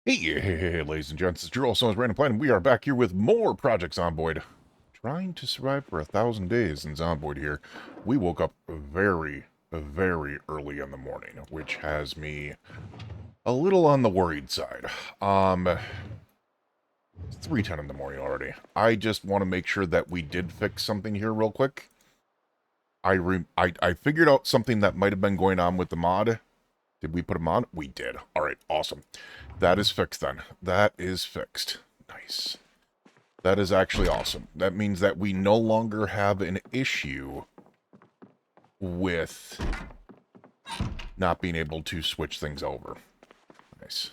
Hey, ladies and gents, it's Drew, also known as Random Plan, and we are back here with more Project Zomboid. Trying to survive for 1,000 days in Zomboid here. We woke up very early in the morning, which has me a little on the worried side. It's 3:10 in the morning already. I just want to make sure that we did fix something here real quick. I figured out something that might have been going on with the mod. Did we put a mod? We did. Alright, awesome. That is fixed then. That is fixed. Nice. That is actually awesome. That means that we no longer have an issue with not being able to switch things over. Nice.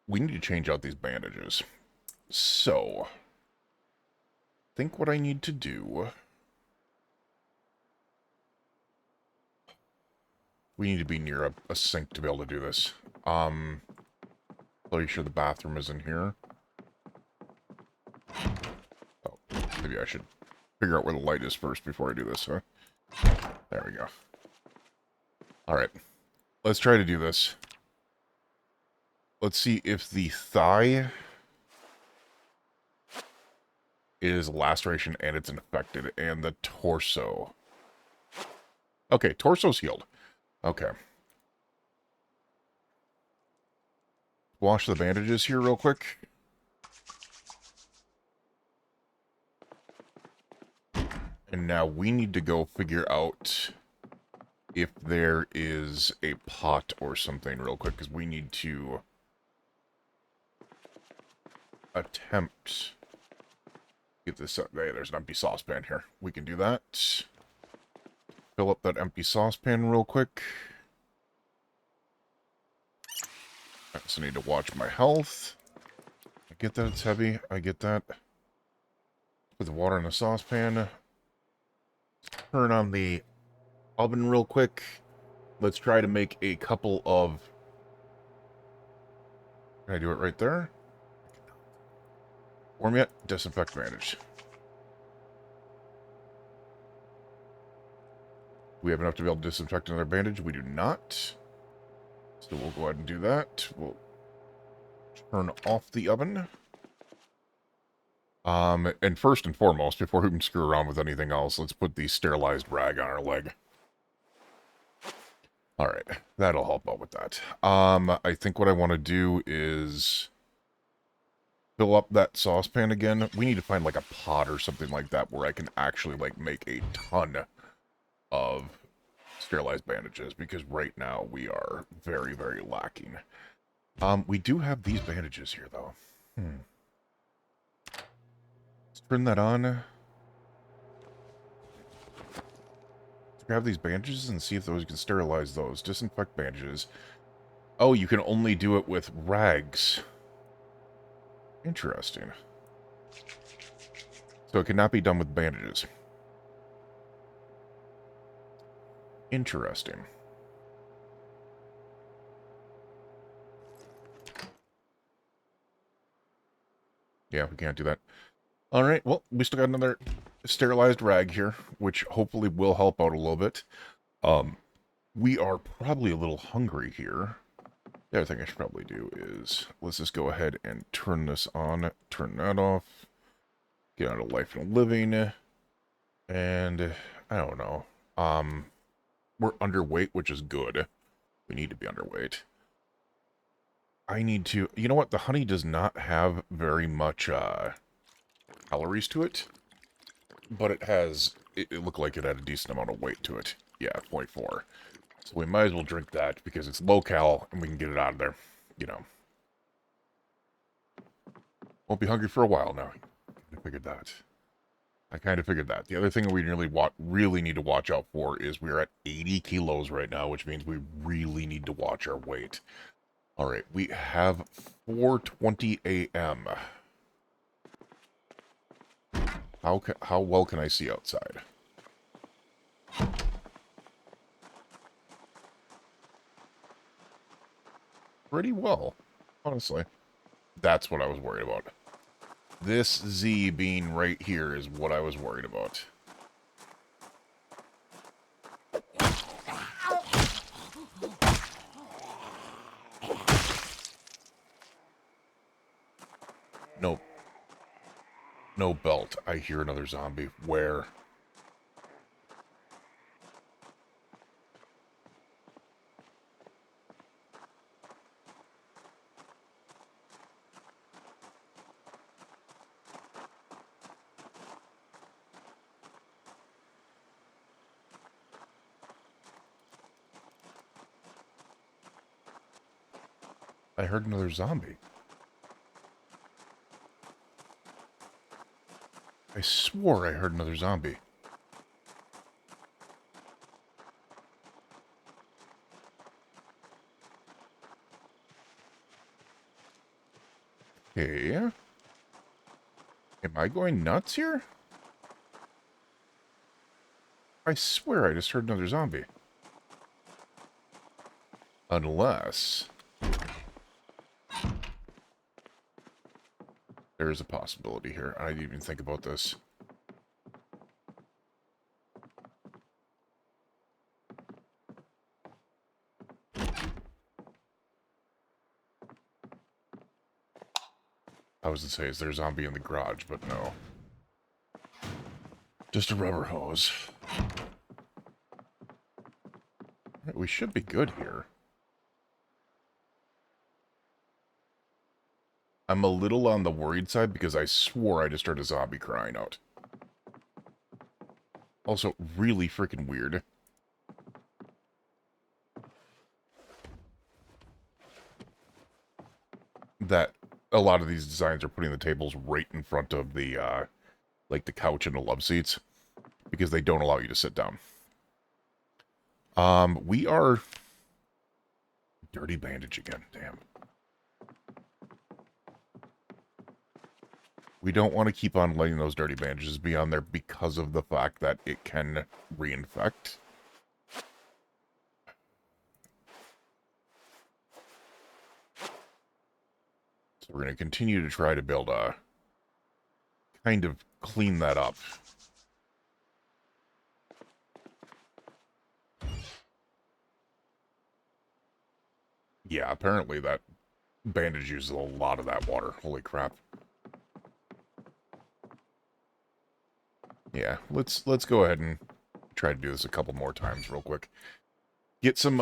We need to change out these bandages. So, I think what I need to do... We need to be near a sink to be able to do this. So you sure the bathroom is in here? Oh, maybe I should figure out where the light is first before I do this, huh? There we go. Alright. Let's try to do this. Let's see if the thigh is laceration and it's infected, and the torso. Okay, torso's healed. Okay. Wash the bandages here real quick. And now we need to go figure out if there is a pot or something real quick, because we need to attempt get this up. Hey, there's an empty saucepan here. We can do that. Fill up that empty saucepan real quick. I also need to watch my health. I get that it's heavy. I get that. Put the water in the saucepan. Turn on the oven real quick. Let's try to make a couple of... Can I do it right there? Warm yet? Disinfect bandage. We have enough to be able to disinfect another bandage. We do not. So we'll go ahead and do that. We'll turn off the oven. And first and foremost, before we can screw around with anything else, let's put the sterilized rag on our leg. Alright, that'll help out with that. I think what I want to do is fill up that saucepan again. We need to find, like, a pot or something like that where I can actually, like, make a ton of sterilized bandages, because right now we are very lacking. We do have these bandages here, though. Let's turn that on. Let's grab these bandages and see if those can sterilize those. Disinfect bandages. Oh, you can only do it with rags. Interesting. So it cannot be done with bandages. Interesting. Yeah, we can't do that. Alright, well, we still got another sterilized rag here, which hopefully will help out a little bit. We are probably a little hungry here. The other thing I should probably do is, let's just go ahead and turn this on, turn that off, get out of life and living, and, I don't know, we're underweight, which is good. We need to be underweight. I need to, you know what, the honey does not have very much, calories to it, but it has, it looked like it had a decent amount of weight to it. Yeah, 0.4. So we might as well drink that, because it's low-cal, and we can get it out of there, you know. Won't be hungry for a while now. I figured that. I kind of figured that. The other thing we really need to watch out for is we're at 80 kilos right now, which means we really need to watch our weight. Alright, we have 4:20 a.m. How well can I see outside? Pretty well, honestly. That's what I was worried about. This Z being right here is what I was worried about. No. No belt. I hear another zombie. Where? I heard another zombie. I swore I heard another zombie. Okay. Am I going nuts here? I swear I just heard another zombie. Unless there is a possibility here. I didn't even think about this. I was going to say, is there a zombie in the garage? But no. Just a rubber hose. Right, we should be good here. I'm a little on the worried side because I swore I just heard a zombie crying out. Also, really freaking weird. That a lot of these designs are putting the tables right in front of the, like the couch and the love seats. Because they don't allow you to sit down. We are... Dirty bandage again, damn. We don't want to keep on letting those dirty bandages be on there because of the fact that it can reinfect. So we're going to continue to try to build a... kind of clean that up. Yeah, apparently that bandage uses a lot of that water. Holy crap. Yeah, let's go ahead and try to do this a couple more times real quick. Get some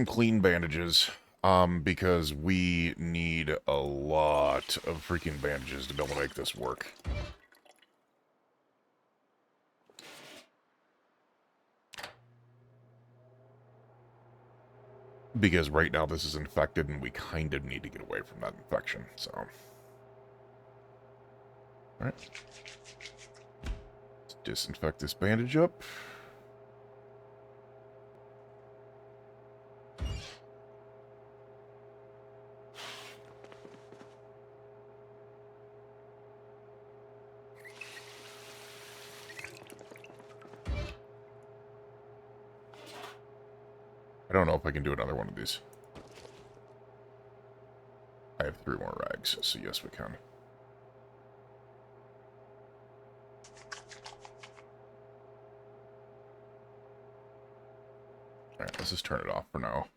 clean bandages, because we need a lot of freaking bandages to be able to make this work. Because right now this is infected and we kind of need to get away from that infection, so. Alright. Let's disinfect this bandage up. I don't know if I can do another one of these. I have 3 more rags, so yes we can. Alright, let's just turn it off for now.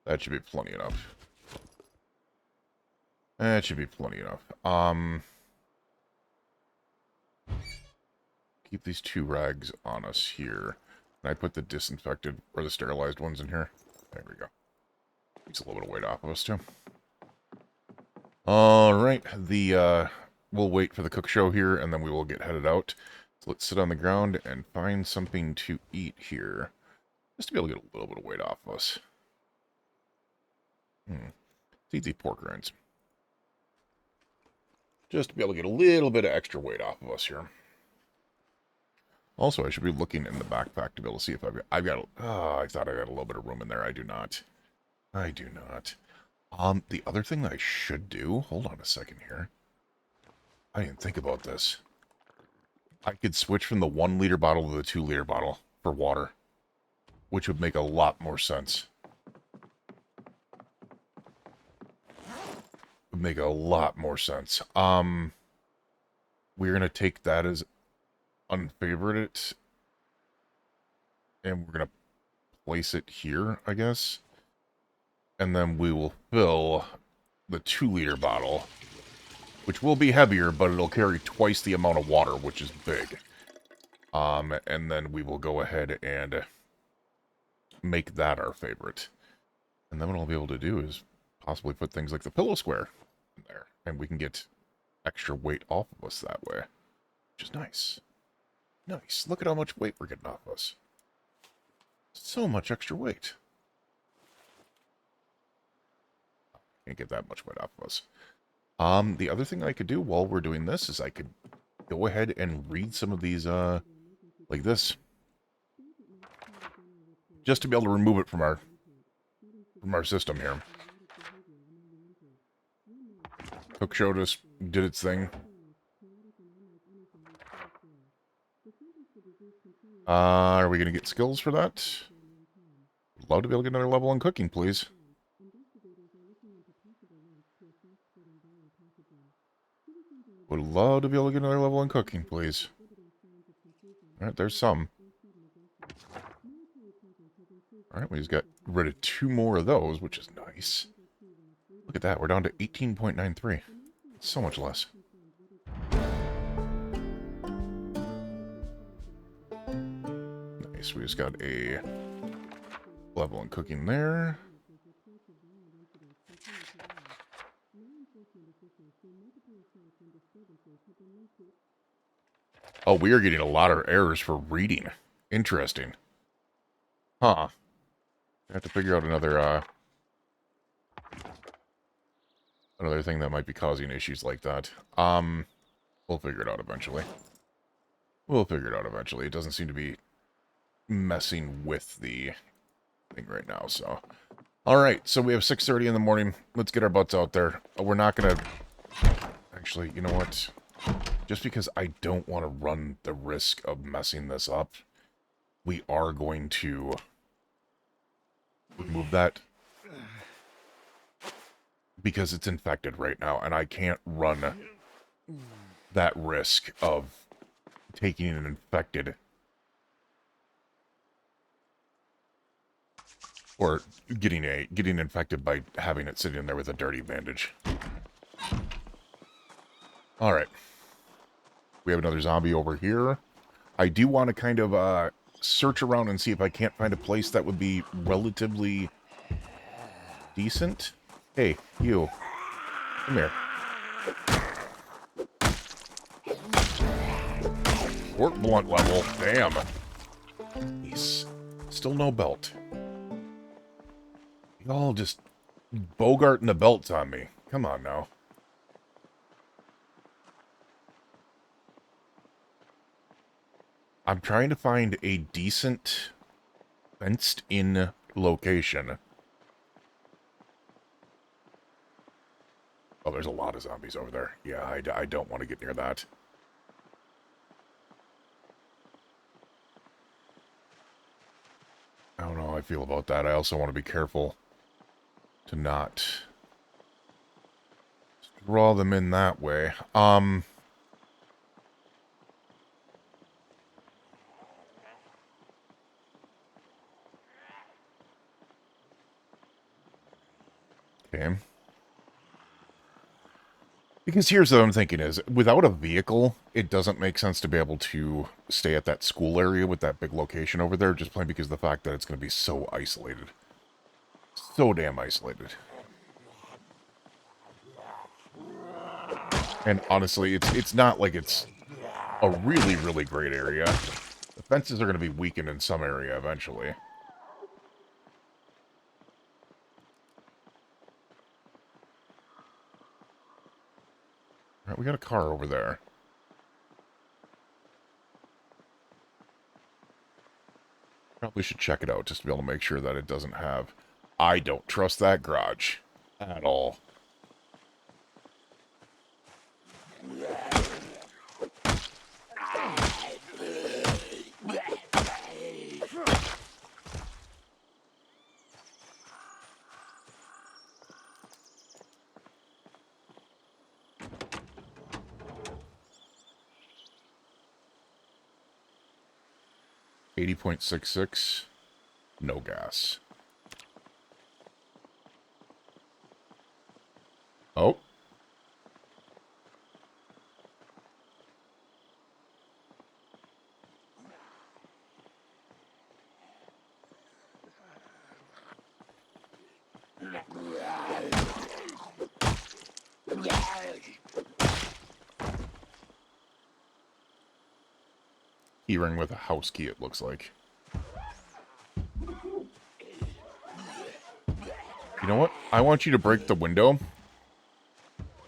That should be plenty enough. That should be plenty enough. Keep these 2 rags on us here. Can I put the disinfected or the sterilized ones in here? There we go. Takes a little bit of weight off of us too. Alright, we'll wait for the cook show here and then we will get headed out. So let's sit on the ground and find something to eat here. Just to be able to get a little bit of weight off of us. Let's eat these pork rinds. Just to be able to get a little bit of extra weight off of us here. Also, I should be looking in the backpack to be able to see if I've got I thought I had a little bit of room in there. I do not. I do not. The other thing that I should do... Hold on a second here. I didn't think about this. I could switch from the 1-liter bottle to the 2-liter bottle for water. Which would make a lot more sense. Would make a lot more sense. We're going to take that as unfavorite. And we're going to place it here, I guess. And then we will fill the 2-liter bottle which will be heavier, but it'll carry twice the amount of water, which is big. And then we will go ahead and make that our favorite. And then what I'll be able to do is possibly put things like the pillow square in there, and we can get extra weight off of us that way, which is nice. Nice. Look at how much weight we're getting off of us. So much extra weight. Can't get that much weight off of us. The other thing I could do while we're doing this is I could go ahead and read some of these, like this, just to be able to remove it from our system here. Cook showed us, did its thing. Are we going to get skills for that? Love to be able to get another level in cooking, please. Would love to be able to get another level in cooking, please. Alright, there's some. Alright, we just got rid of 2 more of those, which is nice. Look at that, we're down to 18.93. So much less. Nice, we just got a level in cooking there. Oh, we are getting a lot of errors for reading. Interesting. Huh. I have to figure out another thing that might be causing issues like that. We'll figure it out eventually. It doesn't seem to be messing with the thing right now, so. Alright, so we have 6:30 in the morning. Let's get our butts out there. We're not gonna... Actually, you know what? Just because I don't want to run the risk of messing this up, we are going to remove that. Because it's infected right now, and I can't run that risk of taking an infected... Or getting infected by having it sitting there with a dirty bandage. Alright. We have another zombie over here. I do want to kind of search around and see if I can't find a place that would be relatively decent. Hey, you. Come here. Work blunt level. Damn. He's still no belt. Y'all just bogarting the belts on me. Come on now. I'm trying to find a decent fenced-in location. Oh, there's a lot of zombies over there. Yeah, I don't want to get near that. I don't know how I feel about that. I also want to be careful to not draw them in that way. Okay. Because here's what I'm thinking is, without a vehicle, it doesn't make sense to be able to stay at that school area with that big location over there, just plain because of the fact that it's going to be so isolated. So damn isolated. And honestly, it's not like it's a really, really great area. The fences are going to be weakened in some area eventually. Alright, we got a car over there. Probably should check it out just to be able to make sure that it doesn't have... I don't trust that garage at all. .66, no gas. Oh. key ring with a house key, it looks like. You know what? I want you to break the window.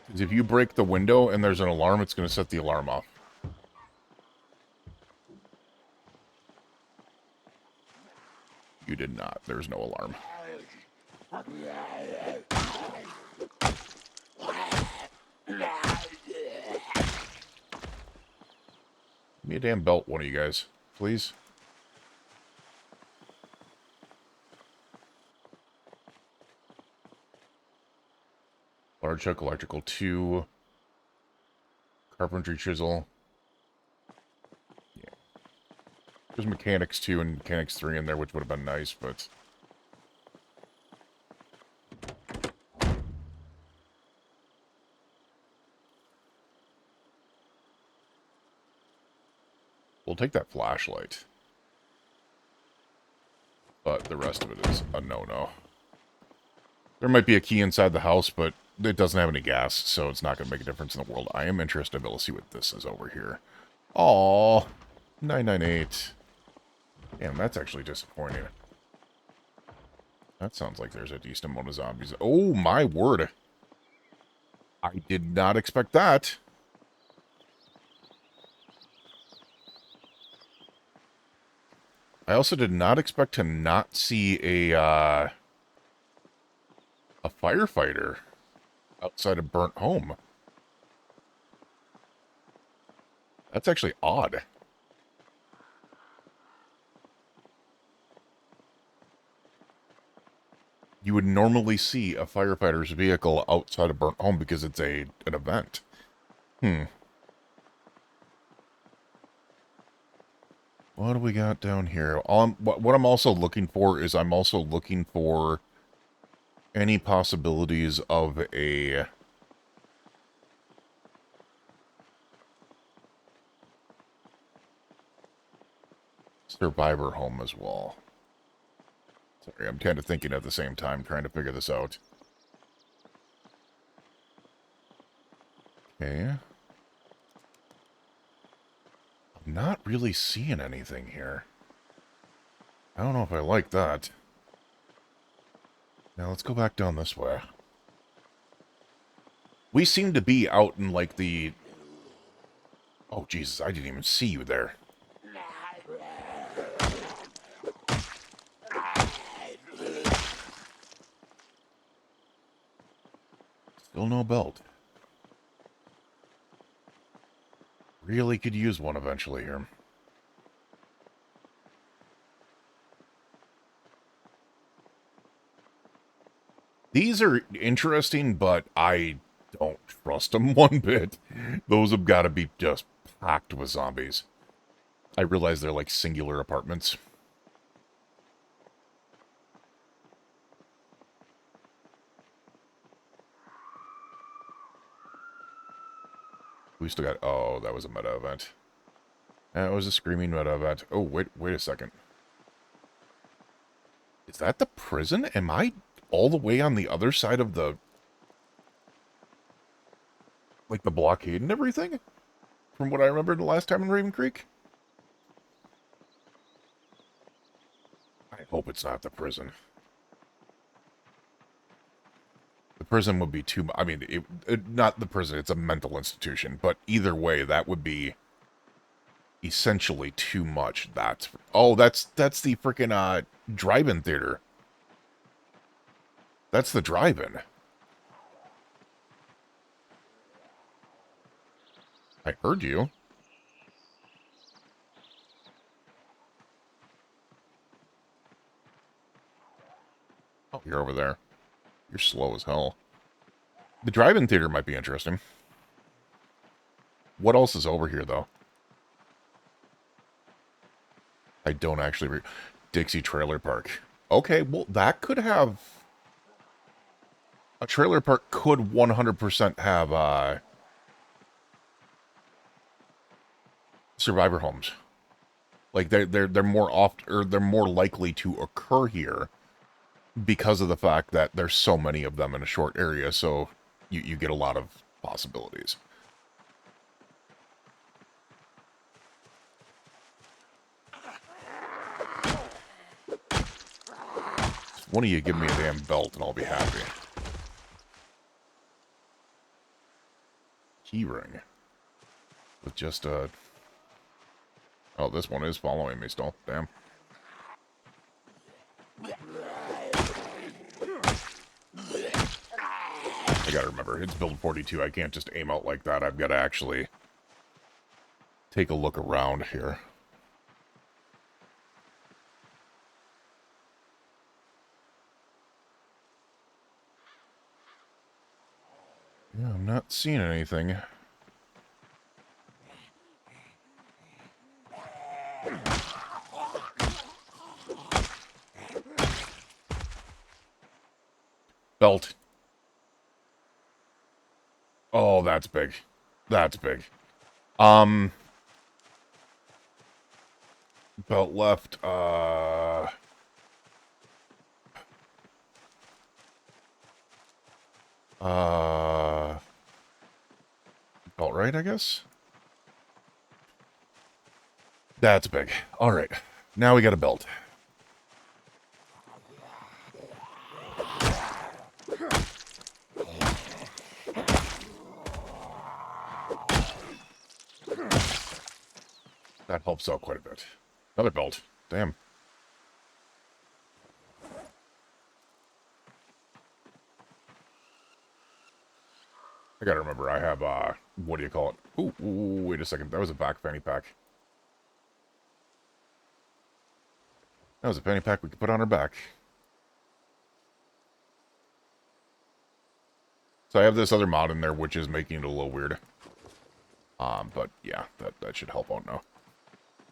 Because if you break the window and there's an alarm, it's going to set the alarm off. You did not. There's no alarm. Give me a damn belt, one of you guys. Please. Large hook, electrical 2. Carpentry chisel. Yeah. There's mechanics 2 and mechanics 3 in there, which would have been nice, but... We'll take that flashlight. But the rest of it is a no-no. There might be a key inside the house, but it doesn't have any gas, so it's not going to make a difference in the world. I am interested to be able to see what this is over here. Aww. 998. Damn, that's actually disappointing. That sounds like there's a decent amount of zombies. Oh, my word. I did not expect that. I also did not expect to not see a firefighter outside a burnt home. That's actually odd. You would normally see a firefighter's vehicle outside a burnt home because it's an event. What do we got down here? What I'm also looking for is I'm also looking for any possibilities of a survivor home as well. Sorry, I'm kind of thinking at the same time, trying to figure this out. Okay. I'm not really seeing anything here. I don't know if I like that. Now let's go back down this way. We seem to be out in like the... Oh, Jesus, I didn't even see you there. Still no belt. Really could use one eventually here. These are interesting, but I don't trust them one bit. Those have got to be just packed with zombies. I realize they're like singular apartments. We still got... Oh, that was a meta event. That was a screaming meta event. Oh, wait a second. Is that the prison? Am I all the way on the other side of the... like the blockade and everything? From what I remember the last time in Raven Creek? I hope it's not the prison. The prison would be too... I mean, not the prison, it's a mental institution. But either way, that would be essentially too much. Oh, that's the freaking drive-in theater. That's the drive-in. I heard you. Oh, you're over there. You're slow as hell. The drive-in theater might be interesting. What else is over here, though? I don't actually... Dixie Trailer Park. Okay, well, that could have... A trailer park could 100% have, survivor homes. Like, they're more oft... or they're more likely to occur here because of the fact that there's so many of them in a short area, so you get a lot of possibilities. One of you give me a damn belt and I'll be happy. Keyring. With just a... Oh, this one is following me still. Damn. I gotta remember, it's build 42. I can't just aim out like that. I've got to actually take a look around here. Yeah, I'm not seeing anything. Belt. Oh, that's big. That's big. Belt left, belt right, I guess? That's big. Alright. Now we got a belt. That helps out quite a bit. Another belt. Damn. I gotta remember, I have, what do you call it? Ooh, wait a second. That was a back fanny pack. That was a fanny pack we could put on our back. So I have this other mod in there, which is making it a little weird. But yeah, that should help out now.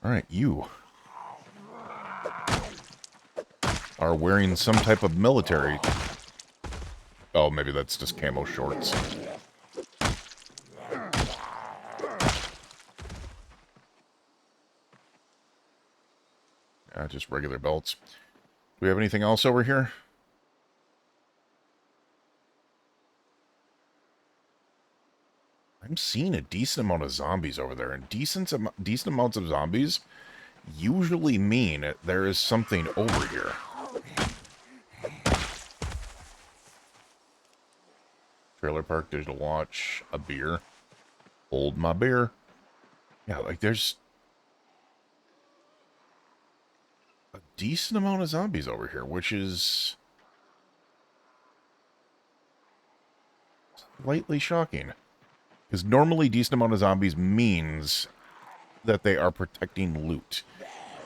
Alright, you are wearing some type of military... Oh, maybe that's just camo shorts. Yeah, just regular belts. Do we have anything else over here? I'm seeing a decent amount of zombies over there, and decent amounts of zombies usually mean there is something over here. Trailer park, digital watch, a beer. Hold my beer. Yeah, like there's a decent amount of zombies over here, which is slightly shocking. Because normally decent amount of zombies means that they are protecting loot.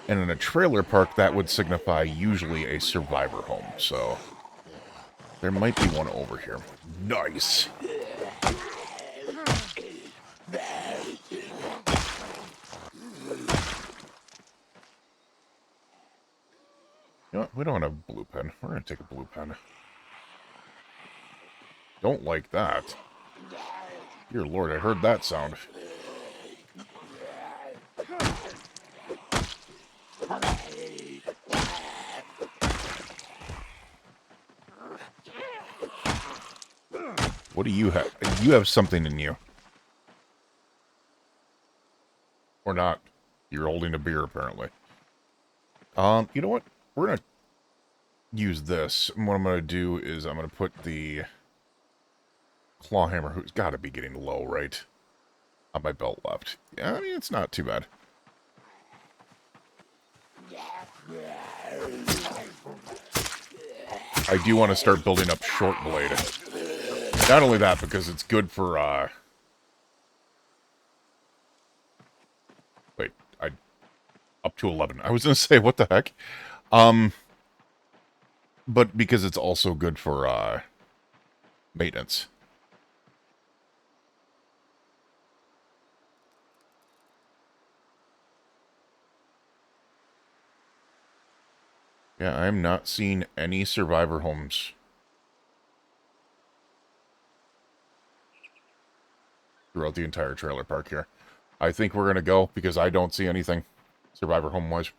And in a trailer park, that would signify usually a survivor home. So there might be one over here. Nice. You know what? We don't have a blue pen. We're going to take a blue pen. Don't like that. Dear Lord, I heard that sound. What do you have? You have something in you. Or not. You're holding a beer, apparently. You know what? We're going to use this. And what I'm going to do is I'm going to put the claw hammer, who's got to be getting low, right? On my belt left. Yeah, I mean, it's not too bad. I do want to start building up short blade. Not only that, because it's good for, wait, up to 11. I was going to say, what the heck? But because it's also good for, maintenance. Yeah, I'm not seeing any survivor homes throughout the entire trailer park here. I think we're going to go because I don't see anything survivor home-wise.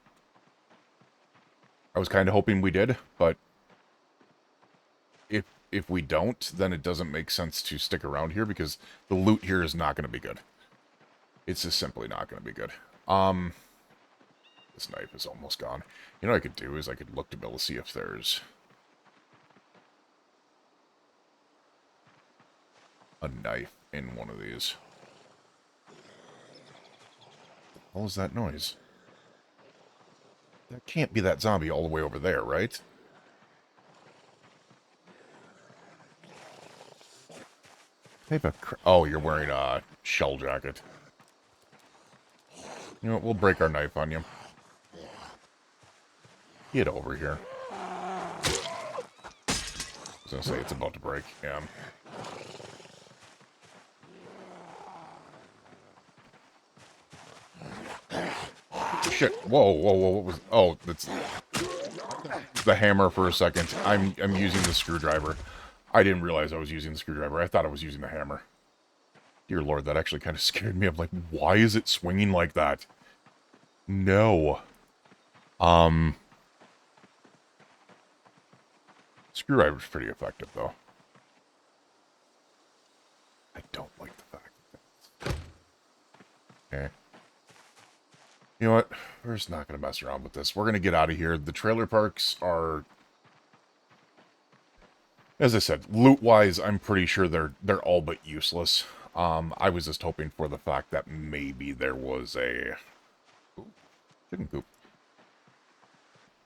I was kind of hoping we did, but if we don't, then it doesn't make sense to stick around here because the loot here is not going to be good. It's just simply not going to be good. This knife is almost gone. You know what I could do is I could look to be able to see if there's a knife in one of these. What was that noise? That can't be that zombie all the way over there, right? Type of oh, you're wearing a shell jacket. You know what? We'll break our knife on you. Get over here. I was gonna say it's about to break. Yeah. Shit. Whoa, whoa, whoa, what was... Oh, that's... the hammer for a second. I'm using the screwdriver. I didn't realize I was using the screwdriver. I thought I was using the hammer. Dear Lord, that actually kind of scared me. I'm like, why is it swinging like that? No. Screwdriver's pretty effective, though. I don't like the fact that... Okay. You know what? We're just not going to mess around with this. We're going to get out of here. The trailer parks are... As I said, loot-wise, I'm pretty sure they're all but useless. I was just hoping for the fact that maybe there was a... Ooh, chicken coop.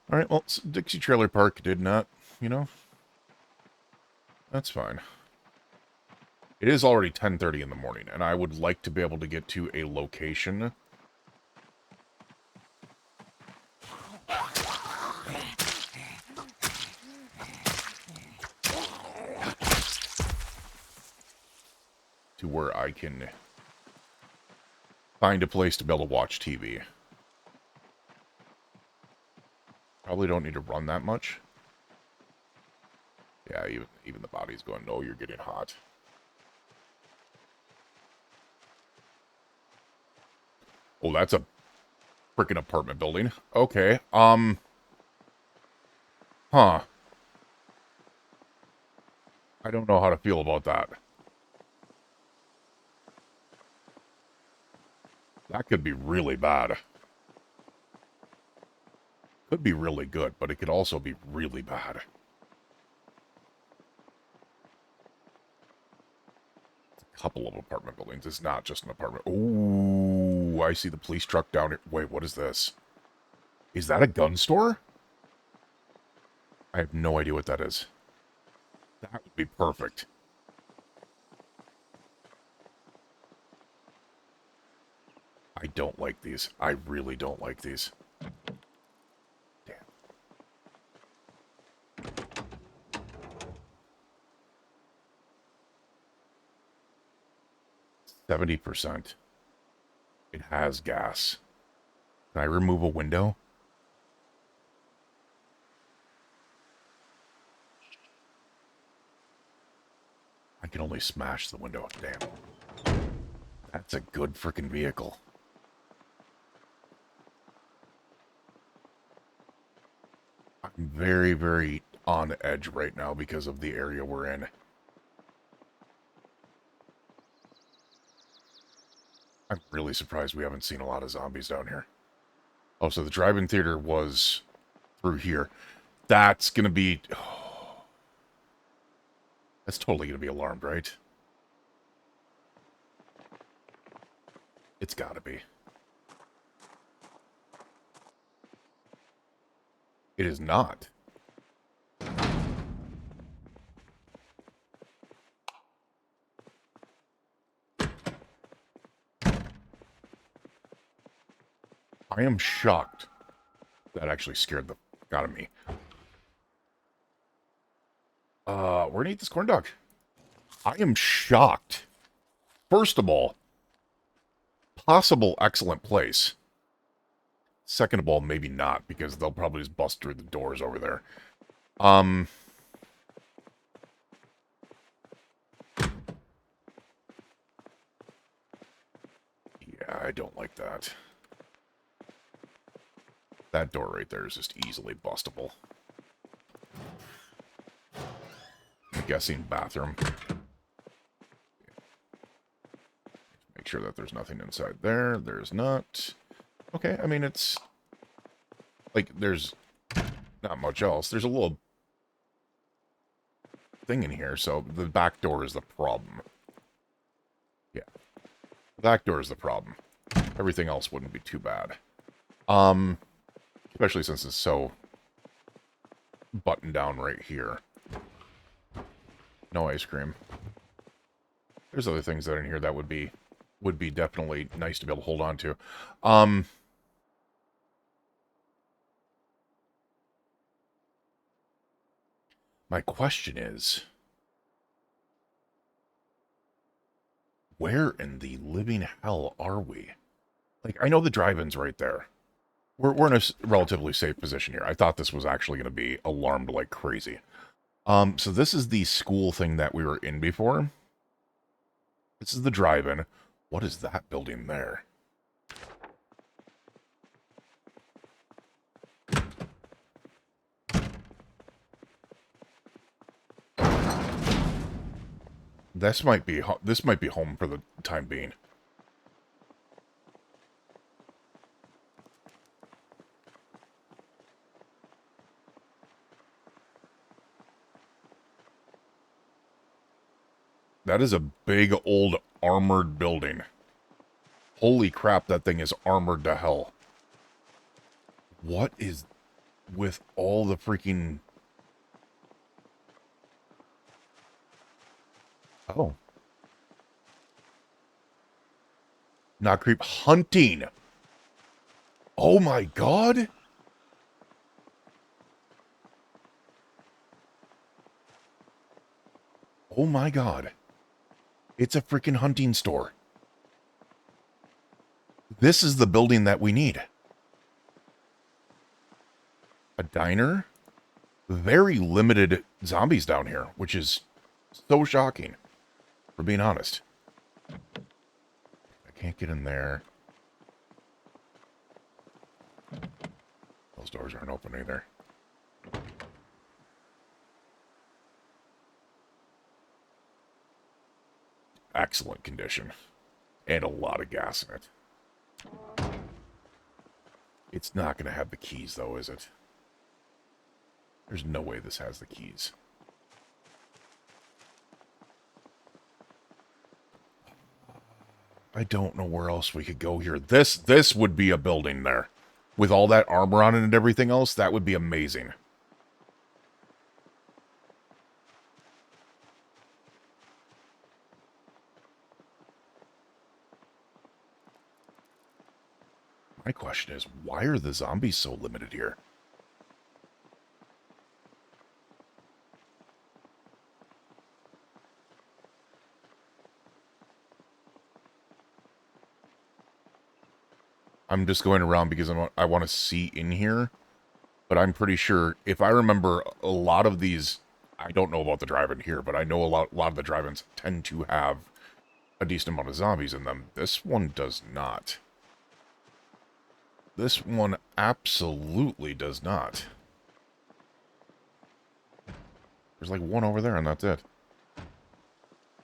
Alright, well, Dixie Trailer Park did not, you know... That's fine. It is already 10:30 in the morning, and I would like to be able to get to a location... to where I can find a place to be able to watch TV. Probably don't need to run that much. Yeah, even the body's going, no, you're getting hot. Oh, that's a freaking apartment building. Okay, huh. I don't know how to feel about that. That could be really bad. Could be really good, but it could also be really bad. A couple of apartment buildings. It's not just an apartment. Ooh, I see the police truck down here. Wait, what is this? Is that a gun store? I have no idea what that is. That would be perfect. I don't like these. I really don't like these. Damn. 70%. It has gas. Can I remove a window? I can only smash the window. Damn. That's a good freaking vehicle. I'm very, very on edge right now because of the area we're in. I'm really surprised we haven't seen a lot of zombies down here. Oh, so the drive-in theater was through here. That's gonna be... Oh, that's totally gonna be alarmed, right? It's gotta be. It is not. I am shocked. That actually scared the fuck out of me. We're gonna eat this corn dog. I am shocked. First of all, possible excellent place. Second of all, maybe not, because they'll probably just bust through the doors over there. Yeah, I don't like that. That door right there is just easily bustable. I'm guessing bathroom. Make sure that there's nothing inside there. There's not. Okay, I mean, it's... like, there's not much else. There's a little... thing in here, so the back door is the problem. The back door is the problem. Everything else wouldn't be too bad. Especially since it's so buttoned down right here. No ice cream. There's other things that are in here that would be definitely nice to be able to hold on to. My question is, where in the living hell are we? Like, I know the drive-in's right there. We're in a relatively safe position here. I thought this was actually going to be alarmed like crazy. So this is the school thing that we were in before. This is the drive-in. What is that building there? This might be home for the time being. That is a big old armored building. Holy crap, that thing is armored to hell. What is with all the freaking... Oh. Not creep. Hunting. Oh my god. Oh my god. It's a freaking hunting store. This is the building that we need. A diner? Very limited zombies down here, which is so shocking, for being honest. I can't get in there. Those doors aren't open either. Excellent condition. And a lot of gas in it. It's not going to have the keys, though, is it? There's no way this has the keys. I don't know where else we could go here. This would be a building there. With all that armor on it and everything else, that would be amazing. My question is, why are the zombies so limited here? I'm just going around because I want to see in here. But I'm pretty sure, if I remember, a lot of these... I don't know about the drive-in here, but I know a lot of the drive-ins tend to have a decent amount of zombies in them. This one does not. This one absolutely does not. There's like one over there, and that's it.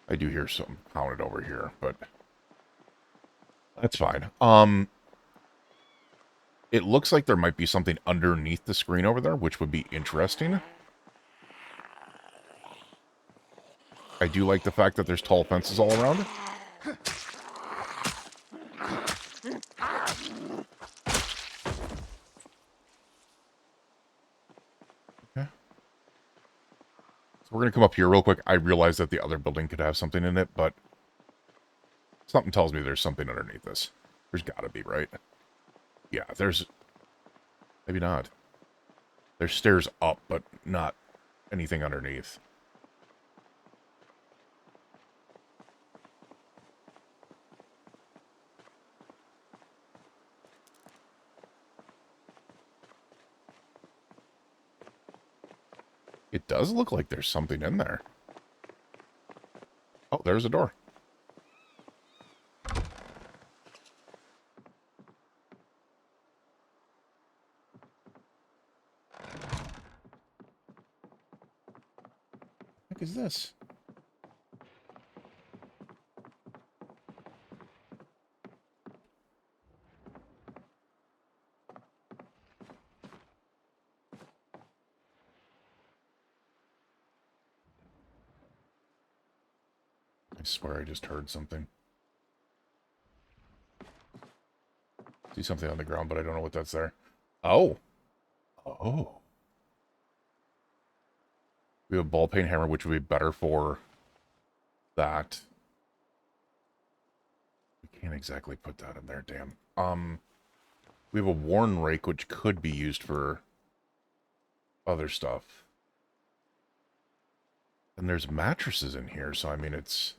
I do hear something pounded over here, but that's fine. It looks like there might be something underneath the screen over there, which would be interesting. I do like the fact that there's tall fences all around. Okay. So we're going to come up here real quick. I realize that the other building could have something in it, but something tells me there's something underneath this. There's got to be, right? Yeah, there's... Maybe not. There's stairs up, but not anything underneath. It does look like there's something in there. Oh, there's a door. What the heck is this? I swear I just heard something. See something on the ground, but I don't know what that's there. Oh. Oh. We have a ball peen hammer, which would be better for that. We can't exactly put that in there, damn. We have a worn rake, which could be used for other stuff. And there's mattresses in here, so I mean, it's...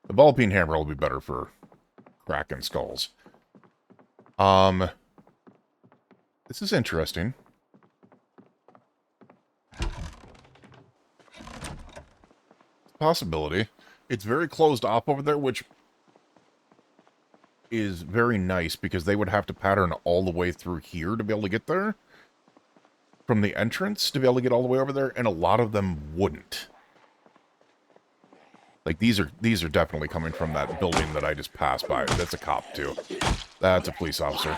The ball peen hammer will be better for cracking skulls. This is interesting. Possibility. It's very closed off over there, which is very nice because they would have to pattern all the way through here to be able to get there. From the entrance to be able to get all the way over there, and a lot of them wouldn't. Like, these are definitely coming from that building that I just passed by. That's a cop, too. That's a police officer.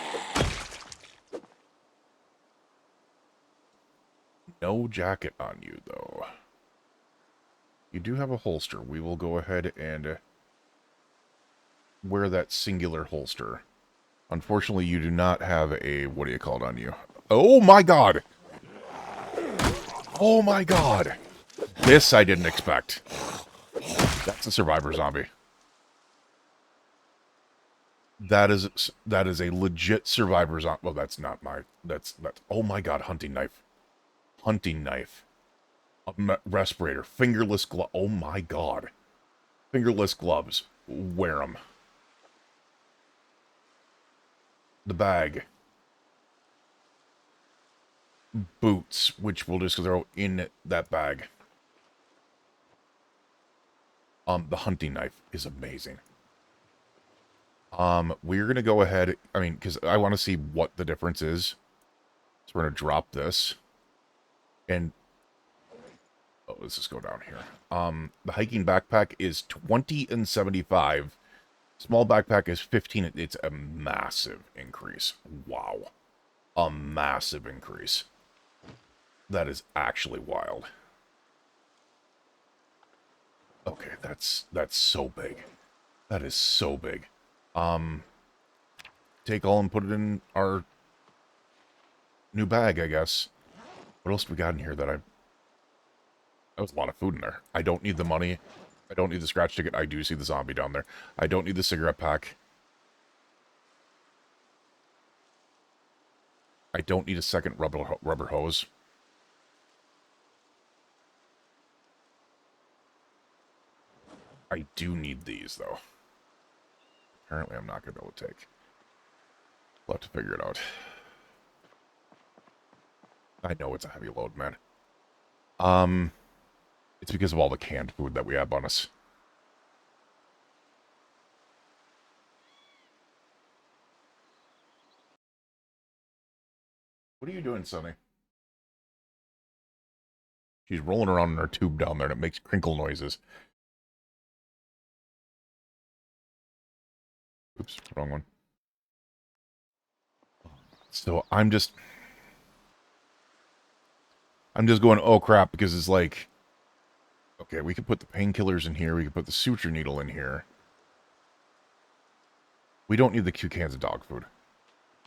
No jacket on you, though. You do have a holster. We will go ahead and wear that singular holster. Unfortunately, you do not have a... What do you call it on you? Oh, my God! Oh, my God! This I didn't expect. That's a survivor zombie. That is a legit survivor zombie. Well, that's not my... That's... Oh, my God, hunting knife. Hunting knife. Respirator. Fingerless glove. Oh, my God. Fingerless gloves. Wear them. The bag. Boots, which we'll just throw in that bag. The hunting knife is amazing. We're gonna go ahead, I mean, because I want to see what the difference is. So we're gonna drop this. And oh, let's just go down here. The hiking backpack is 20 and 75. Small backpack is 15. It's a massive increase. Wow. A massive increase. That is actually wild. Okay, that's so big. That is so big. Take all and put it in our new bag, I guess. What else we got in here that that was a lot of food in there. I don't need the money. I don't need the scratch ticket. I do see the zombie down there. I don't need the cigarette pack. I don't need a second rubber hose. I do need these, though. Apparently, I'm not going to be able to take. We'll have to figure it out. I know it's a heavy load, man. It's because of all the canned food that we have on us. What are you doing, Sonny? She's rolling around in her tube down there, and it makes crinkle noises. Oops, wrong one. So I'm just going, oh crap, because it's like, okay, we could put the painkillers in here, we could put the suture needle in here. We don't need the 2 cans of dog food.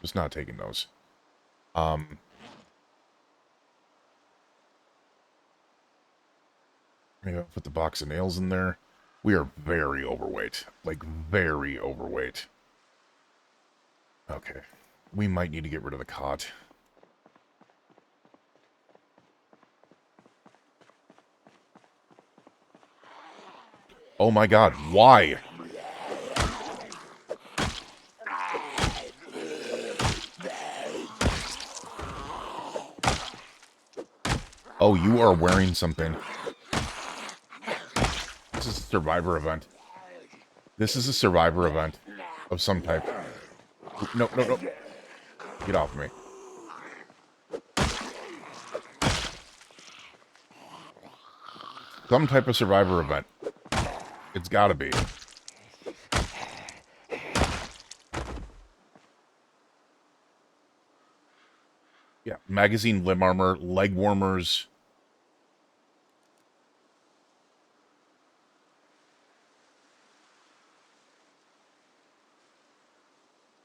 Just not taking those. Maybe I'll put the box of nails in there. We are very overweight. Like, very overweight. Okay. We might need to get rid of the cot. Oh my God, why? Oh, you are wearing something. This is a survivor event. This is a survivor event of some type. No, no, no. Get off me. Some type of survivor event. It's gotta be. Yeah, magazine limb armor, leg warmers.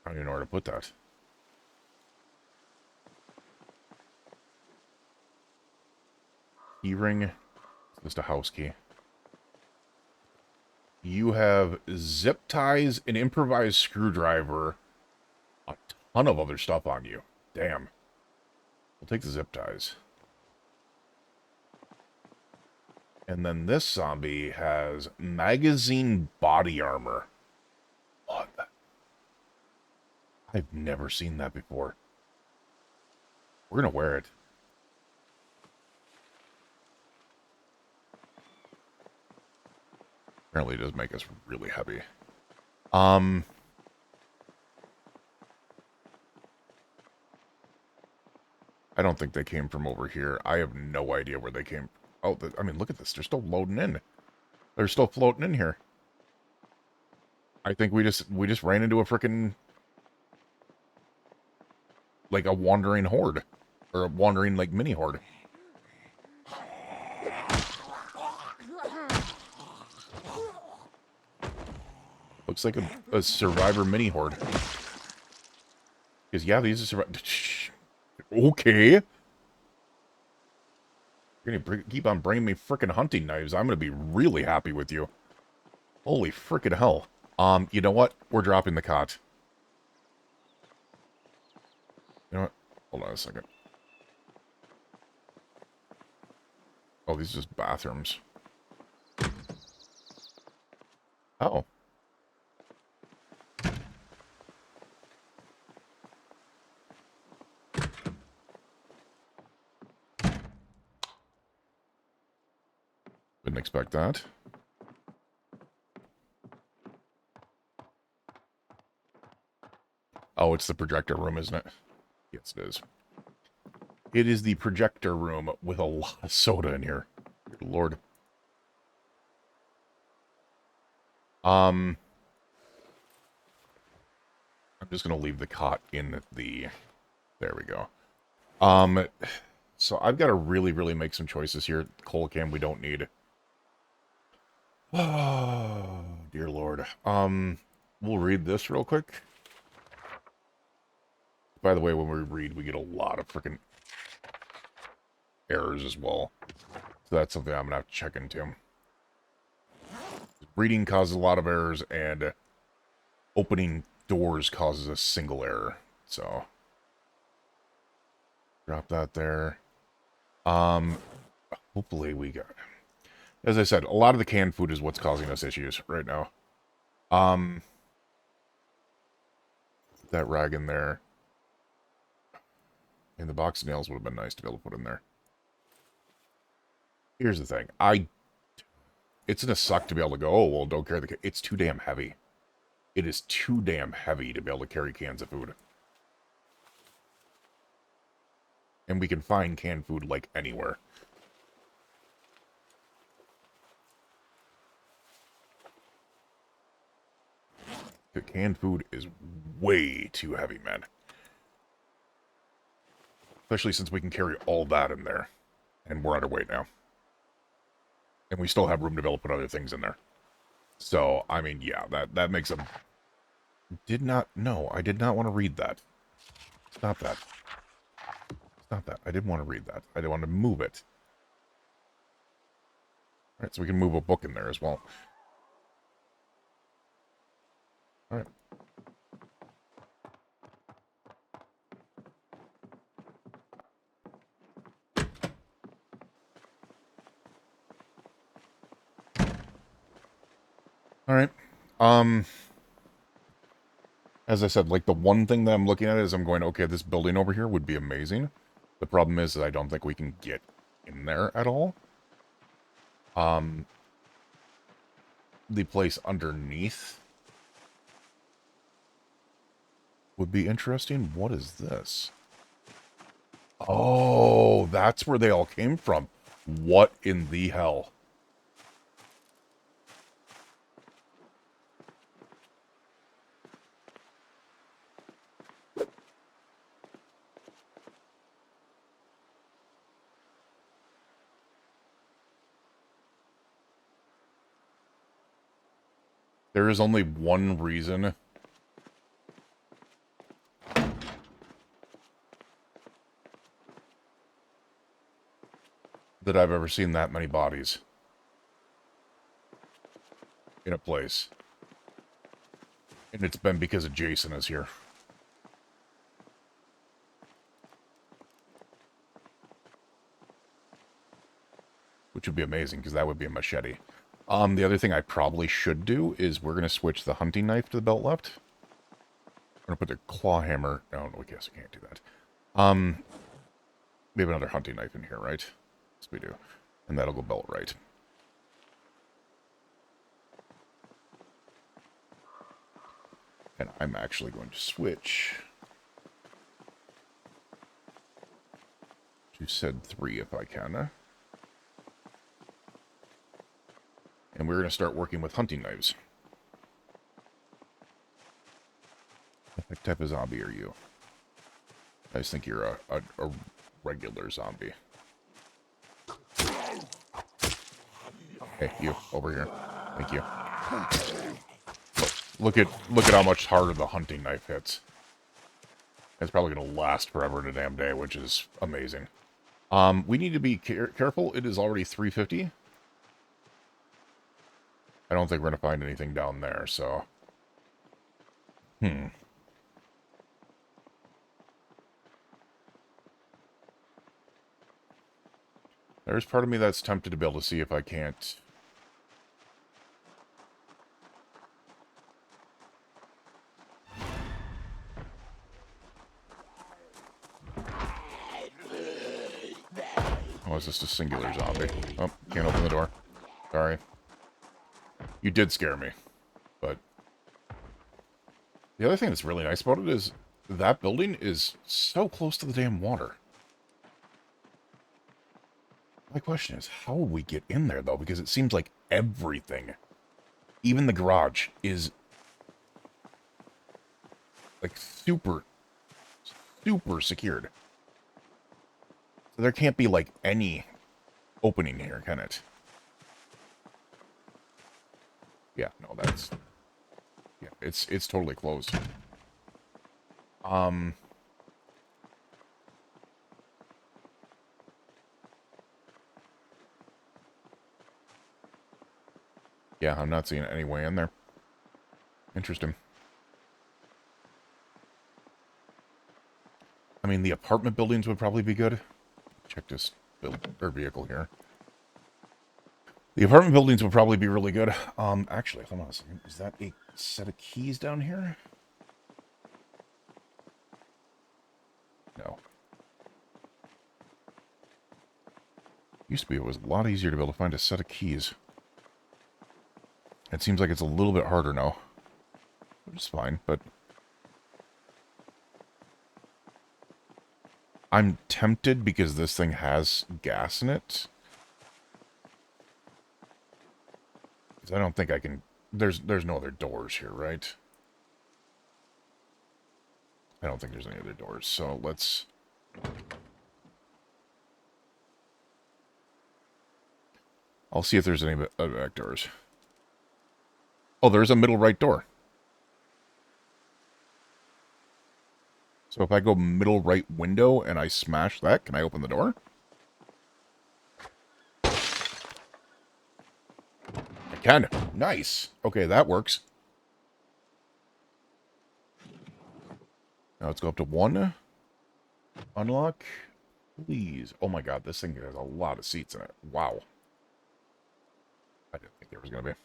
I don't even know where to put that. Keyring. Just a house key. You have zip ties, an improvised screwdriver, a ton of other stuff on you. Damn. We'll take the zip ties. And then this zombie has magazine body armor. What the? I've never seen that before. We're gonna wear it. Apparently it does make us really heavy. I don't think they came from over here. I have no idea where they came. Oh, I mean, look at this. They're still loading in. They're still floating in here. I think we just ran into a freaking, like, a wandering horde. Or a wandering, like, mini horde. Looks like a survivor mini horde. Because, yeah, these are survivors. Okay. You're gonna keep on bringing me frickin' hunting knives. I'm gonna be really happy with you. Holy frickin' hell. You know what? We're dropping the cot. You know what? Hold on a second. Oh, these are just bathrooms. Oh. Didn't expect that. Oh, it's the projector room, isn't it? Yes, it is. It is the projector room with a lot of soda in here. Good Lord. I'm just gonna leave the cot in the... There we go. So I've got to really, really make some choices here. Coal can we don't need. Oh, dear Lord. We'll read this real quick. By the way, when we read, we get a lot of freaking errors as well. So that's something I'm gonna have to check into. Reading causes a lot of errors, and opening doors causes a single error. So drop that there. Hopefully we got... As I said, a lot of the canned food is what's causing us issues right now. Put that rag in there. And the box of nails would have been nice to be able to put in there. Here's the thing. It's gonna suck to be able to go, oh, well, don't carry the... It's too damn heavy. It is too damn heavy to be able to carry cans of food. And we can find canned food, like, anywhere. The canned food is way too heavy, man. Especially since we can carry all that in there. And we're underweight now. And we still have room to be able to put other things in there. So, I mean, yeah, that makes a... No, I did not want to read that. Stop that. Stop that. I didn't want to read that. I didn't want to move it. Alright, so we can move a book in there as well. Alright. Alright. As I said, like, the one thing that I'm looking at is I'm going, okay, this building over here would be amazing. The problem is that I don't think we can get in there at all. The place underneath would be interesting. What is this? Oh, that's where they all came from. What in the hell? There is only one reason that I've ever seen that many bodies in a place. And it's been because of Jason is here. Which would be amazing, because that would be a machete. The other thing I probably should do is we're going to switch the hunting knife to the belt left. We're going to put the claw hammer... No, I guess we can't do that. We have another hunting knife in here, right? Yes, we do. And that'll go belt right. And I'm actually going to switch to said 3 if I can. And we're going to start working with hunting knives. What type of zombie are you? I just think you're a regular zombie. Hey, you, over here. Thank you. Look at how much harder the hunting knife hits. It's probably going to last forever in a damn day, which is amazing. We need to be careful. It is already 3:50. I don't think we're going to find anything down there, so... There's part of me that's tempted to be able to see if I can't... Oh, is this a singular zombie? Oh, can't open the door. Sorry. You did scare me. But... the other thing that's really nice about it is that building is so close to the damn water. My question is, how will we get in there, though? Because it seems like everything, even the garage, is like super secured. So there can't be like any opening here, can it? Yeah, no, that's... yeah, it's totally closed. Yeah, I'm not seeing any way in there. Interesting. I mean, the apartment buildings would probably be good. Check this vehicle here. The apartment buildings would probably be really good. Actually, hold on a second. Is that a set of keys down here? No. Used to be, it was a lot easier to be able to find a set of keys. It seems like it's a little bit harder now. Which is fine, but... I'm tempted because this thing has gas in it. Because I don't think I can... There's no other doors here, right? I don't think there's any other doors, so let's... I'll see if there's any other back doors. Oh, there's a middle right door. So if I go middle right window and I smash that, can I open the door? I can. Nice. Okay, that works. Now let's go up to 1. Unlock. Please. Oh my god, this thing has a lot of seats in it. Wow. I didn't think there was going to be.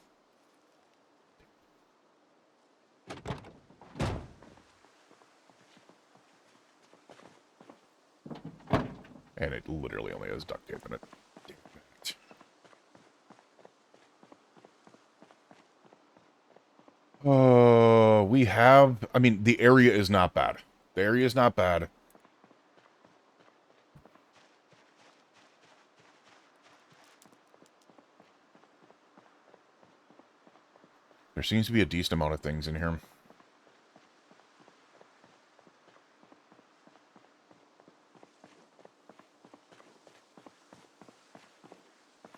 And it literally only has duct tape in it. Damn it. We have... I mean, the area is not bad. The area is not bad. There seems to be a decent amount of things in here.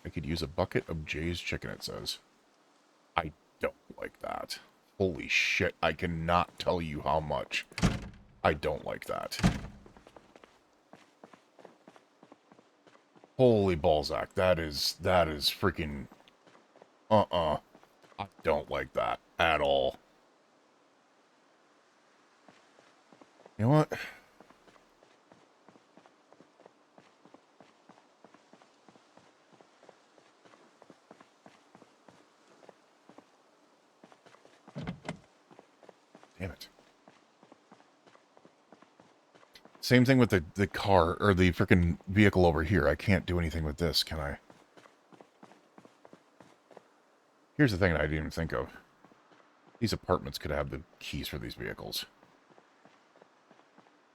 I could use a bucket of Jay's chicken, it says. I don't like that. Holy shit, I cannot tell you how much I don't like that. Holy Balzac, that is freaking, I don't like that at all. You know what? Damn it. Same thing with the car, or the freaking vehicle over here. I can't do anything with this, can I? Here's the thing that I didn't even think of. These apartments could have the keys for these vehicles.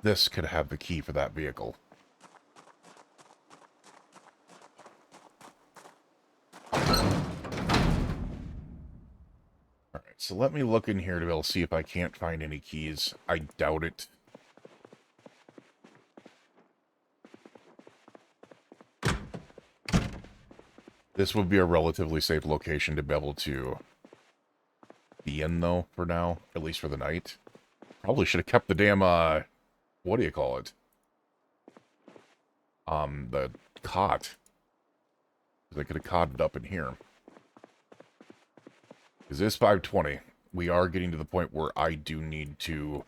This could have the key for that vehicle. Alright, so let me look in here to be able to see if I can't find any keys. I doubt it. This would be a relatively safe location to be able to be in, though, for now. At least for the night. Probably should have kept the damn, what do you call it? The cot. Because I could have cotted up in here. Because this 5:20, we are getting to the point where I do need to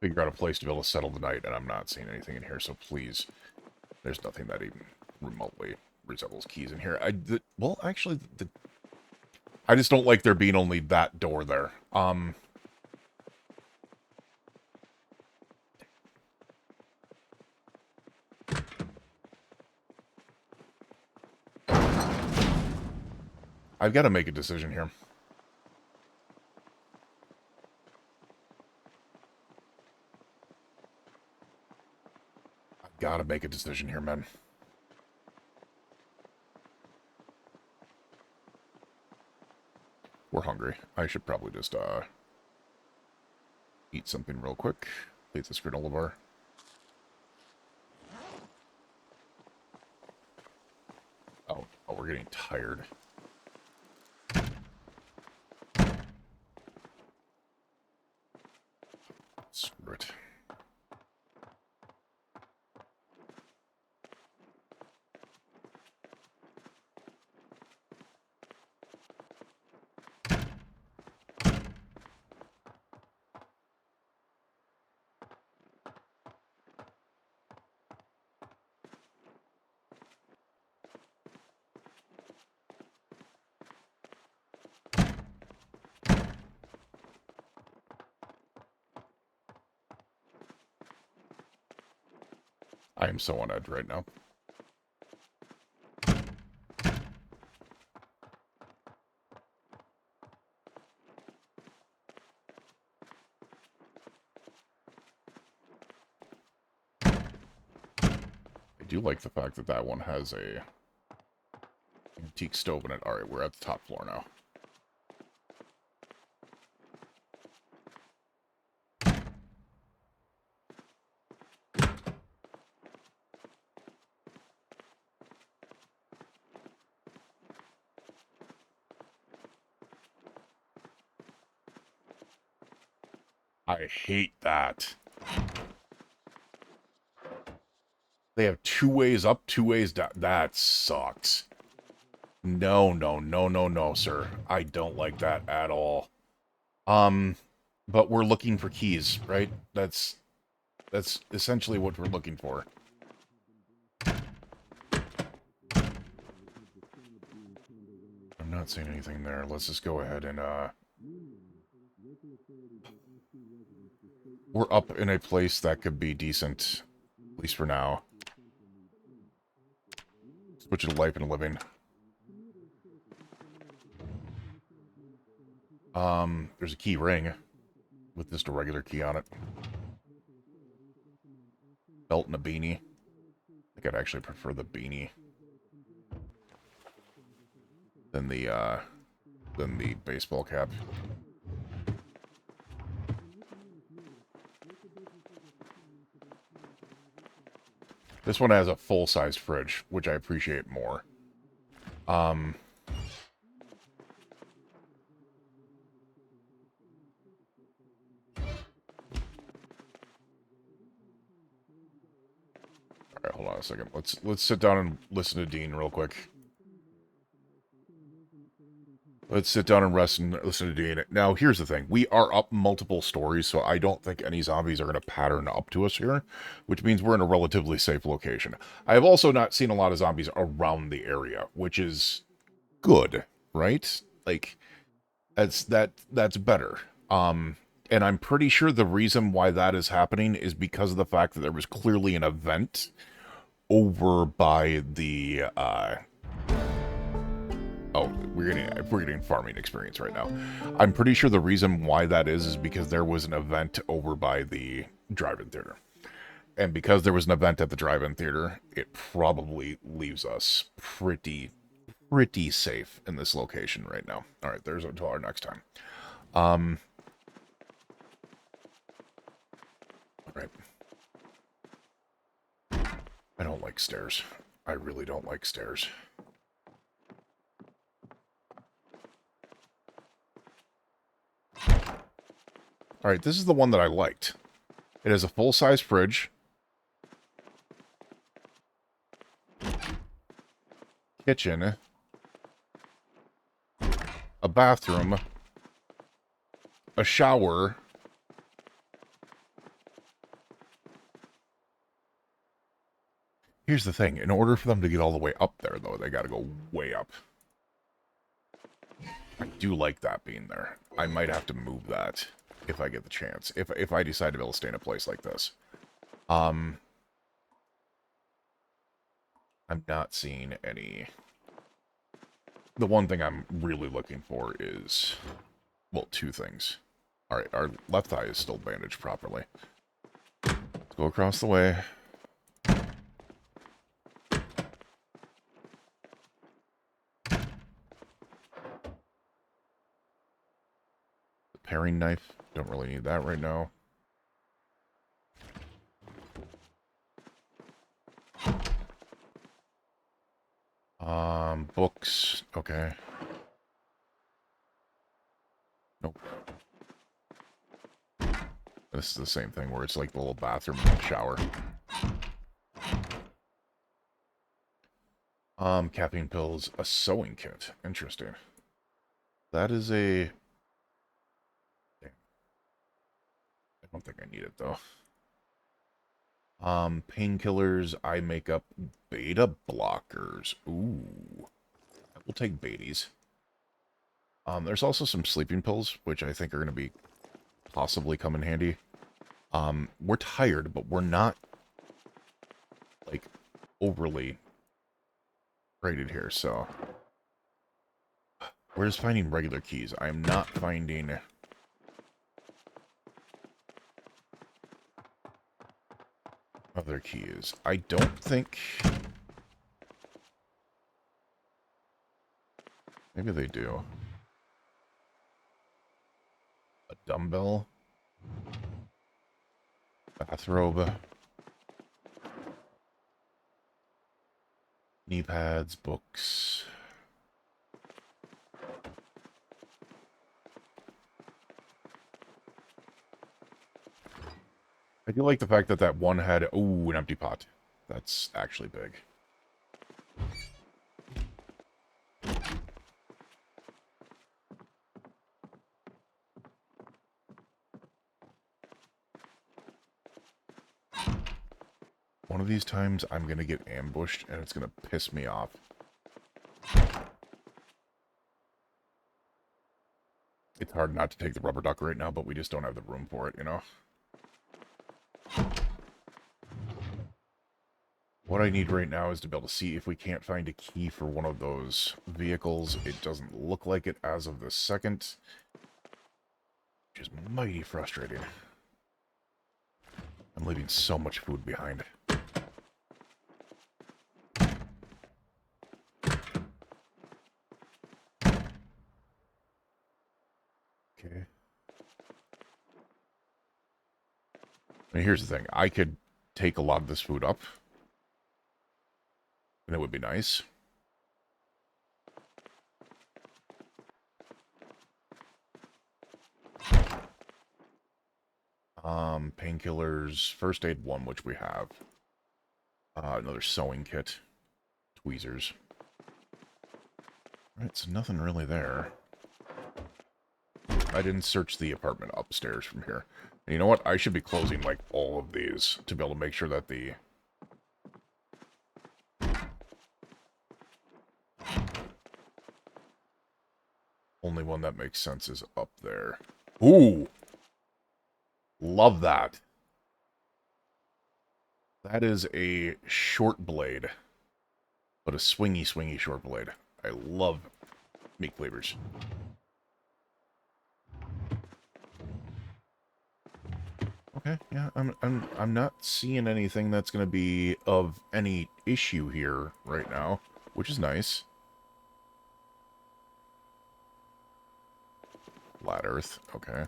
figure out a place to be able to settle the night, and I'm not seeing anything in here, so please, there's nothing that even remotely resembles keys in here. Well, actually, I just don't like there being only that door there. I've got to make a decision here. I've got to make a decision here, man. We're hungry. I should probably just, eat something real quick. Eat this granola bar. Oh, we're getting tired. Screw it. I am so on edge right now. I do like the fact that that one has a antique stove in it. Alright, we're at the top floor now. I hate that. They have 2 ways up, 2 ways down. That sucks. No, no, no, no, no, sir. I don't like that at all. But we're looking for keys, right? That's essentially what we're looking for. I'm not seeing anything there. Let's just go ahead and, we're up in a place that could be decent, at least for now. Switch it to life and living. There's a key ring with just a regular key on it. Belt and a beanie. I think I'd actually prefer the beanie than the baseball cap. This one has a full-size fridge, which I appreciate more. Alright, Alright, hold on a second. Let's sit down and listen to Dean real quick. Let's sit down and rest and listen to Dean. Now, here's the thing. We are up multiple stories, so I don't think any zombies are going to pattern up to us here, which means we're in a relatively safe location. I have also not seen a lot of zombies around the area, which is good, right? Like, that's better. And I'm pretty sure the reason why that is happening is because of the fact that there was clearly an event over by the oh, we're getting farming experience right now. I'm pretty sure the reason why that is because there was an event over by the drive-in theater. And because there was an event at the drive-in theater, it probably leaves us pretty safe in this location right now. All right, there's until our next time. All right. I don't like stairs. I really don't like stairs. All right, this is the one that I liked. It has a full-size fridge, kitchen, a bathroom, a shower, here's the thing. In order for them to get all the way up there, though, they got to go way up. I do like that being there. I might have to move that if I get the chance. If I decide to be able to stay in a place like this. I'm not seeing any... The one thing I'm really looking for is... Well, two things. Alright, our left eye is still bandaged properly. Let's go across the way. Paring knife. Don't really need that right now. Books. Okay. Nope. This is the same thing where it's like the little bathroom and shower. Caffeine pills. A sewing kit. Interesting. That is a... I don't think I need it, though. Painkillers, eye makeup, beta blockers. Ooh. We'll take baities. There's also some sleeping pills, which I think are going to be possibly come in handy. We're tired, but we're not, like, overly rated here, so... We're just finding regular keys. I am not finding... other keys. I don't think... Maybe they do. A dumbbell. Bathrobe. Knee pads, books. I do like the fact that that one had... Ooh, an empty pot. That's actually big. One of these times, I'm going to get ambushed, and it's going to piss me off. It's hard not to take the rubber duck right now, but we just don't have the room for it, you know? What I need right now is to be able to see if we can't find a key for one of those vehicles. It doesn't look like it as of this second, which is mighty frustrating. I'm leaving so much food behind. Okay. And here's the thing. I could take a lot of this food up, and it would be nice. Painkillers, first aid 1, which we have. Another sewing kit. Tweezers. Alright, so nothing really there. I didn't search the apartment upstairs from here. And you know what? I should be closing, like, all of these to be able to make sure that the... only one that makes sense is up there. Ooh! Love that. That is a short blade. But a swingy short blade. I love meat cleavers. Okay, yeah, I'm not seeing anything that's gonna be of any issue here right now, which is nice. Flat Earth, okay.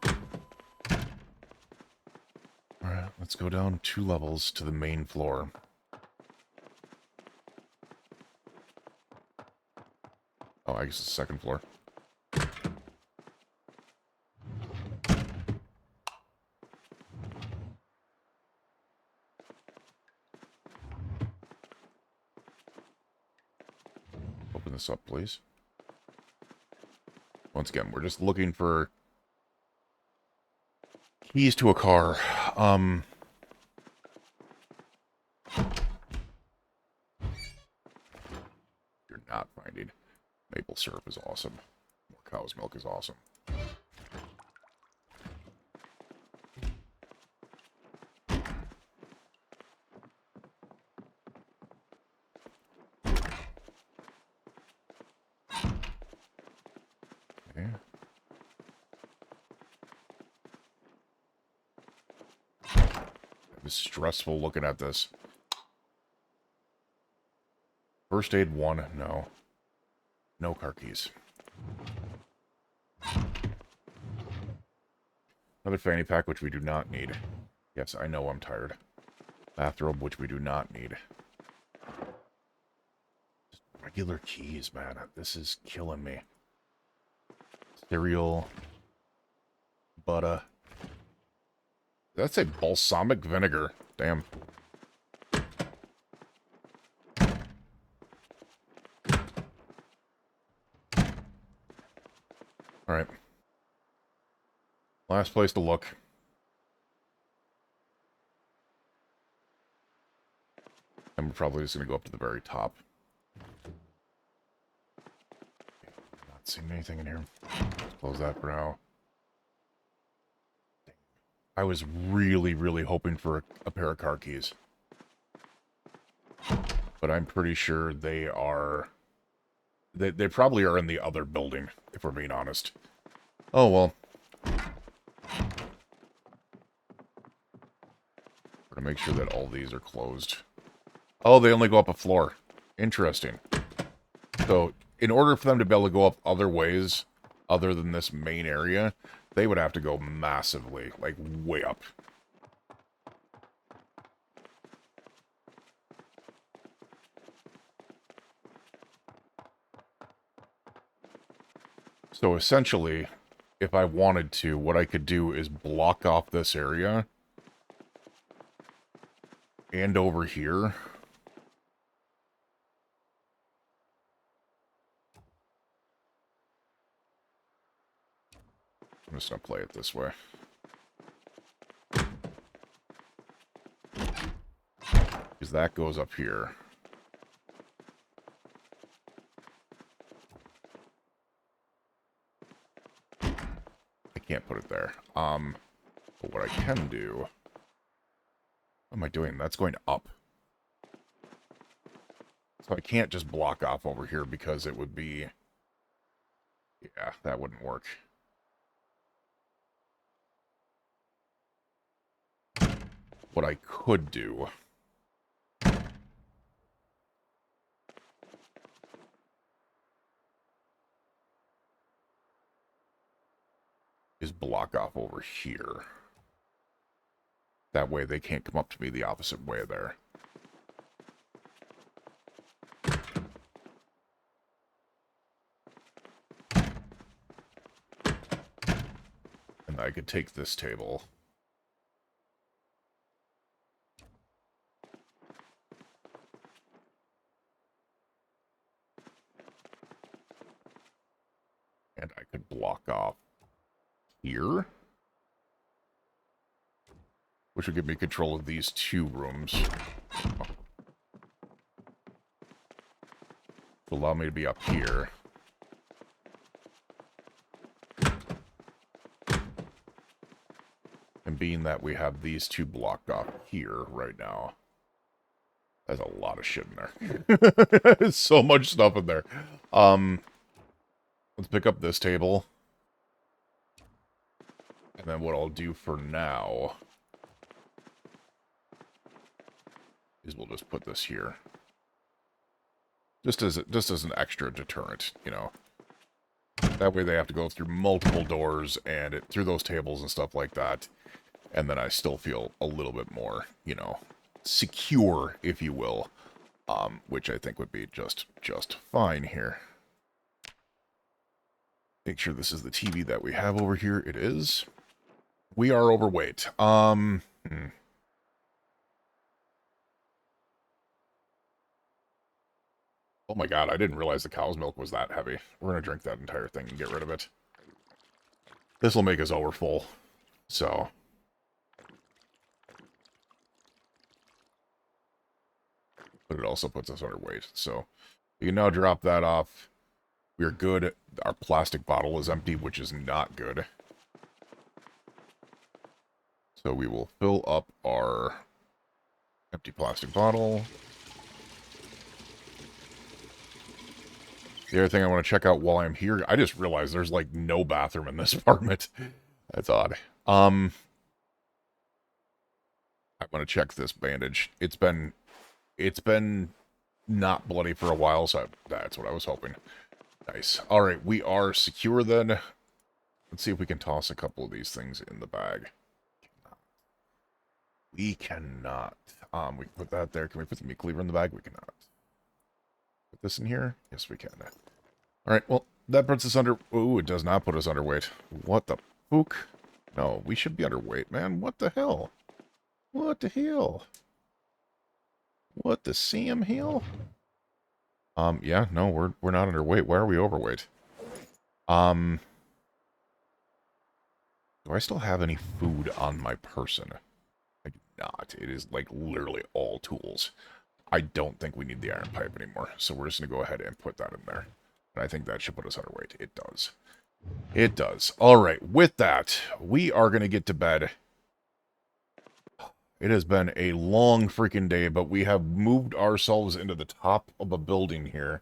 Alright, let's go down 2 levels to the main floor. Oh, I guess it's the 2nd floor. Open this up, please. Once again, we're just looking for keys to a car. You're not finding. Maple syrup is awesome. More cow's milk is awesome. Okay. It was stressful looking at this. First aid 1, no. No car keys. Another fanny pack, which we do not need. Yes, I know I'm tired. Bathrobe, which we do not need. Just regular keys, man. This is killing me. Cereal. Butter. That's a balsamic vinegar. Damn. Alright. Last place to look. And we're probably just going to go up to the very top. Not seeing anything in here. Let's close that for now. I was really hoping for a pair of car keys. But I'm pretty sure they are... They probably are in the other building, if we're being honest. Oh, well. We're going to make sure that all these are closed. Oh, they only go up a floor. Interesting. So, in order for them to be able to go up other ways, other than this main area, they would have to go massively, like, way up. So, essentially, if I wanted to, what I could do is block off this area. And over here. I'm just going to play it this way. Because that goes up here. I can't put it there. But what I can do... What am I doing? That's going up. So I can't just block off over here because it would be... Yeah, that wouldn't work. What I could do... is block off over here. That way they can't come up to me the opposite way there. And I could take this table. And I could block off here, which would give me control of these 2 rooms. To allow me to be up here. And being that we have these 2 blocked off here right now, there's a lot of shit in there. There's so much stuff in there. Let's pick up this table. And then what I'll do for now is we'll just put this here. Just as an extra deterrent, you know. That way they have to go through multiple doors and through those tables and stuff like that. And then I still feel a little bit more, you know, secure, if you will. Which I think would be just fine here. Make sure this is the TV that we have over here. It is. We are overweight. Oh my god, I didn't realize the cow's milk was that heavy. We're going to drink that entire thing and get rid of it. This will make us over full. So. But it also puts us underweight. So, we can now drop that off. We're good. Our plastic bottle is empty, which is not good. So we will fill up our empty plastic bottle. The other thing I want to check out while I'm here, I just realized there's like no bathroom in this apartment. That's odd. I want to check this bandage. It's been not bloody for a while, so that's what I was hoping. Nice. All right, we are secure then. Let's see if we can toss a couple of these things in the bag. We cannot. We can put that there. Can we put the meat cleaver in the bag? We cannot. Put this in here? Yes, we can. All right, well, that puts us under... Ooh, it does not put us underweight. What the pook? No, we should be underweight, man. What the hell? What the hell? What the Sam hell? Yeah, no, we're not underweight. Why are we overweight? Do I still have any food on my person? I do not. It is, like, literally all tools. I don't think we need the iron pipe anymore, so we're just going to go ahead and put that in there. And I think that should put us underweight. It does. It does. All right, with that, we are going to get to bed. It has been a long freaking day, but we have moved ourselves into the top of a building here.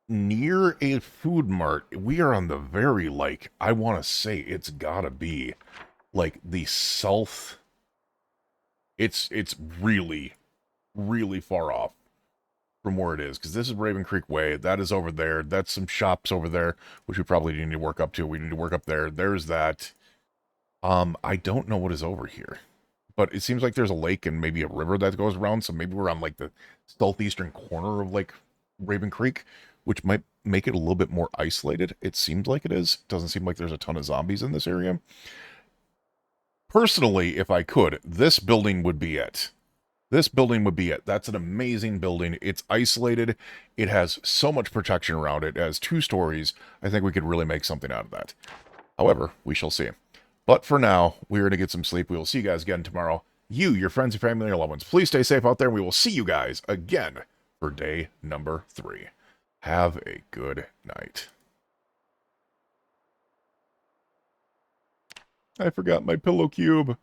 Near a food mart. We are on the very, like, I want to say it's gotta be, like, the south. It's really, really far off from where it is, because this is Raven Creek Way. That is over there. That's some shops over there, which we probably need to work up to. We need to work up there. There's that. I don't know what is over here. But it seems like there's a lake and maybe a river that goes around, so maybe we're on, like, the southeastern corner of, like, Raven Creek, which might make it a little bit more isolated. It seems like it is. It doesn't seem like there's a ton of zombies in this area. Personally, if I could, this building would be it. This building would be it. That's an amazing building. It's isolated. It has so much protection around it. It has 2 stories. I think we could really make something out of that. However, we shall see. But for now, we're going to get some sleep. We will see you guys again tomorrow. You, your friends, your family, and your loved ones, please stay safe out there. And we will see you guys again for day number 3. Have a good night. I forgot my pillow cube.